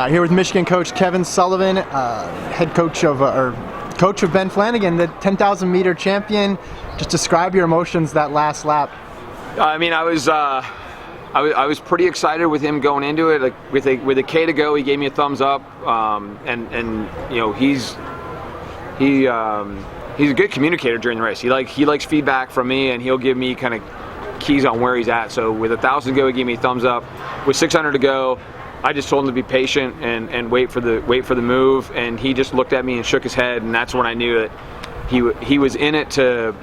Here with Michigan coach Kevin Sullivan, head coach of coach of Ben Flanagan, the 10,000 meter champion. Just describe your emotions that last lap. I mean, I was pretty excited with him going into it. Like with a K to go, he gave me a thumbs up, and you know he's a good communicator during the race. He likes feedback from me, and he'll give me kind of keys on where he's at. So with 1,000 to go, he gave me a thumbs up. With 600 to go, I just told him to be patient and wait for the move, and he just looked at me and shook his head, and that's when I knew that he was in it to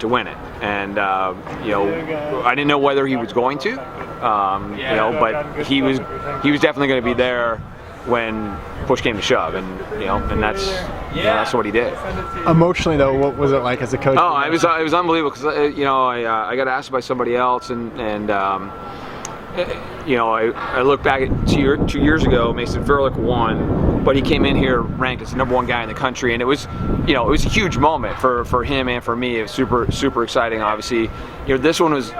win it. And I didn't know whether he was going to, but he was definitely going to be there when push came to shove, and that's what he did. Emotionally though, what was it like as a coach? Oh, it was unbelievable because I got asked by somebody else, and I look back at 2 years ago, Mason Fairlick won, but he came in here ranked as the #1 guy in the country, and it was a huge moment for him and for me. It was super exciting. Obviously, this one was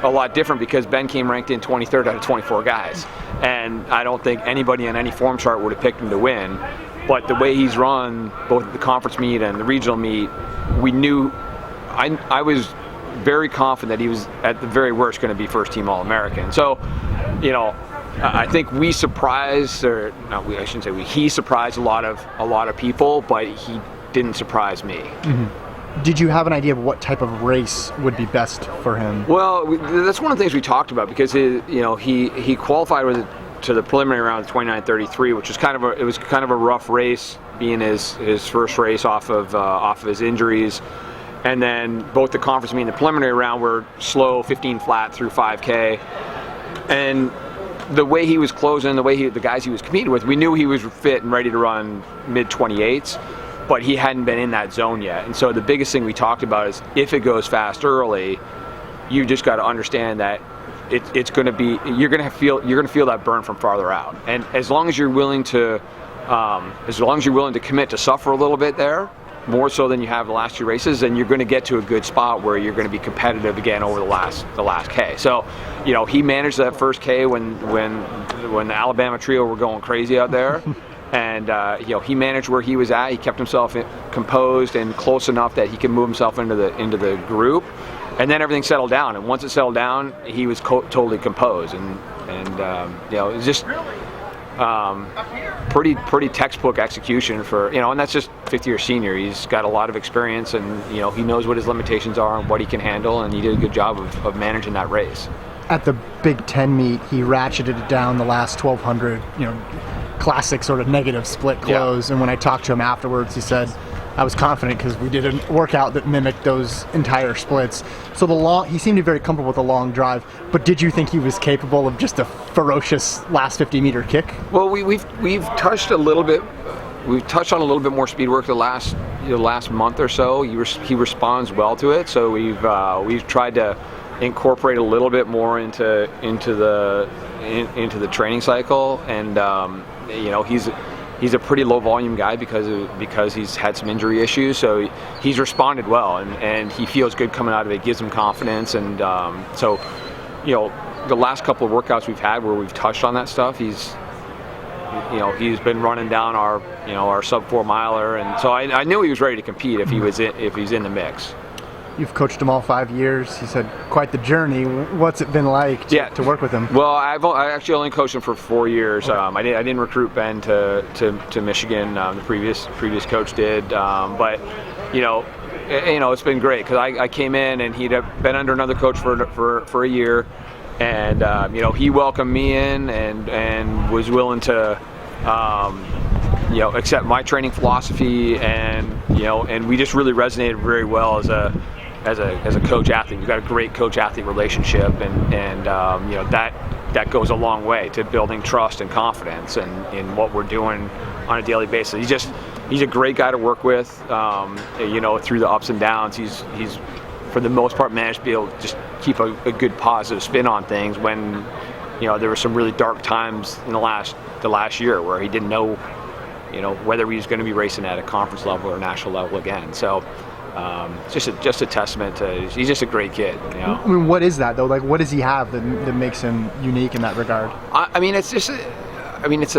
a lot different because Ben came ranked in 23rd out of 24 guys, and I don't think anybody on any form chart would have picked him to win. But the way he's run both the conference meet and the regional meet, we knew. I was very confident that he was at the very worst going to be first team All-American. So, I think we surprised, or not we, I shouldn't say we. He surprised a lot of people, but he didn't surprise me. Mm-hmm. Did you have an idea of what type of race would be best for him? Well, that's one of the things we talked about because he qualified to the preliminary round of 29:33, which was kind of a rough race, being his first race off of his injuries. And then both the conference meet and the preliminary round were slow, 15 flat through 5K. And the way he was closing, the guys he was competing with, we knew he was fit and ready to run mid-28s, but he hadn't been in that zone yet. And so the biggest thing we talked about is if it goes fast early, you just got to understand that it's going to be, you're going to feel that burn from farther out. And as long as you're willing to commit to suffer a little bit there, more so than you have the last two races, and you're going to get to a good spot where you're going to be competitive again over the last K. So, he managed that first K when the Alabama trio were going crazy out there, and he managed where he was at. He kept himself composed and close enough that he could move himself into the group, and then everything settled down. And once it settled down, he was totally composed, and it was just. Pretty textbook execution for and that's just fifth-year senior. He's got a lot of experience, and he knows what his limitations are and what he can handle, and he did a good job of managing that race. At the Big Ten meet, he ratcheted it down the last 1,200. Classic sort of negative split close. Yeah. And when I talked to him afterwards, he said, I was confident because we did a workout that mimicked those entire splits. So he seemed to be very comfortable with the long drive. But did you think he was capable of just a ferocious last 50-meter kick? Well, we've touched a little bit. We've touched on a little bit more speed work the last month or so. He responds well to it. So we've tried to incorporate a little bit more into the training cycle, and he's a pretty low volume guy because he's had some injury issues. So he's responded well, and he feels good coming out of it. Gives him confidence, and so the last couple of workouts we've had where we've touched on that stuff, he's been running down our sub 4 miler, and so I knew he was ready to compete if he's in the mix. You've coached him all 5 years. He said, quite the journey. What's it been like to work with him? Well, I actually only coached him for 4 years. Okay. I didn't recruit Ben to Michigan. The previous coach did, but it's been great because I came in and he'd have been under another coach for a year, and he welcomed me in and was willing to accept my training philosophy, and we just really resonated very well as a coach-athlete. We've got a great coach-athlete relationship, and that goes a long way to building trust and confidence in what we're doing on a daily basis. He's a great guy to work with, through the ups and downs. He's for the most part managed to be able to just keep a good positive spin on things when there were some really dark times in the last year where he didn't know whether he was going to be racing at a conference level or national level again. So just a testament to, he's just a great kid. I mean, what is that though? Like, what does he have that makes him unique in that regard? I mean, it's just I mean, it's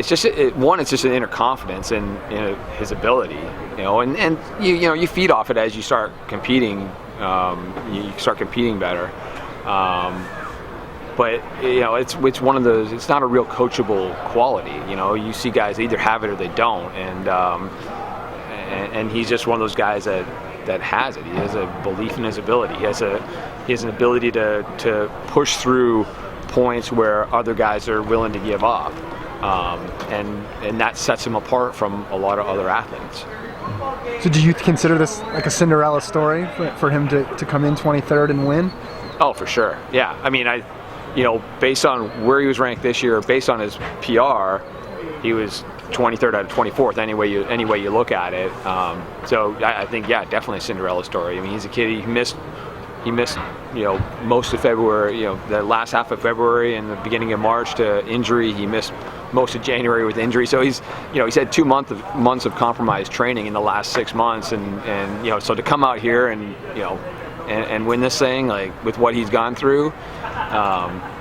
just an inner confidence in his ability, and you feed off it as you start competing. You start competing better. But it's one of those. It's not a real coachable quality. You see guys either have it or they don't, and he's just one of those guys that has it. He has a belief in his ability. He has an ability to push through points where other guys are willing to give up, and that sets him apart from a lot of other athletes. So do you consider this like a Cinderella story for him to come in 23rd and win? Oh, for sure. Yeah. I mean, based on where he was ranked this year, based on his PR, he was 23rd out of 24th. Any way you look at it. So I think, yeah, definitely a Cinderella story. I mean, he's a kid. He missed most of February, the last half of February and the beginning of March to injury. He missed most of January with injury. So he's had 2 months of compromised training in the last 6 months, and so to come out here and win this thing, like with what he's gone through,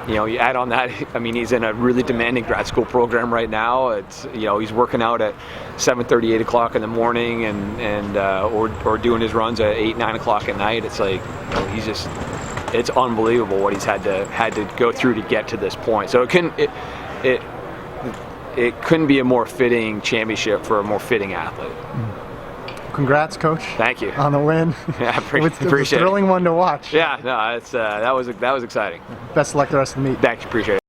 you add on that. I mean, he's in a really demanding grad school program right now. It's he's working out at 7:30, 8 o'clock in the morning, or doing his runs at 8, 9 o'clock at night. It's like he's just. It's unbelievable what he's had to go through to get to this point. So it couldn't be a more fitting championship for a more fitting athlete. Congrats, Coach. Thank you on the win. Yeah, appreciate it. It was a thrilling one to watch. Yeah, no, that was exciting. Best of luck the rest of the meet. Thank you, appreciate it.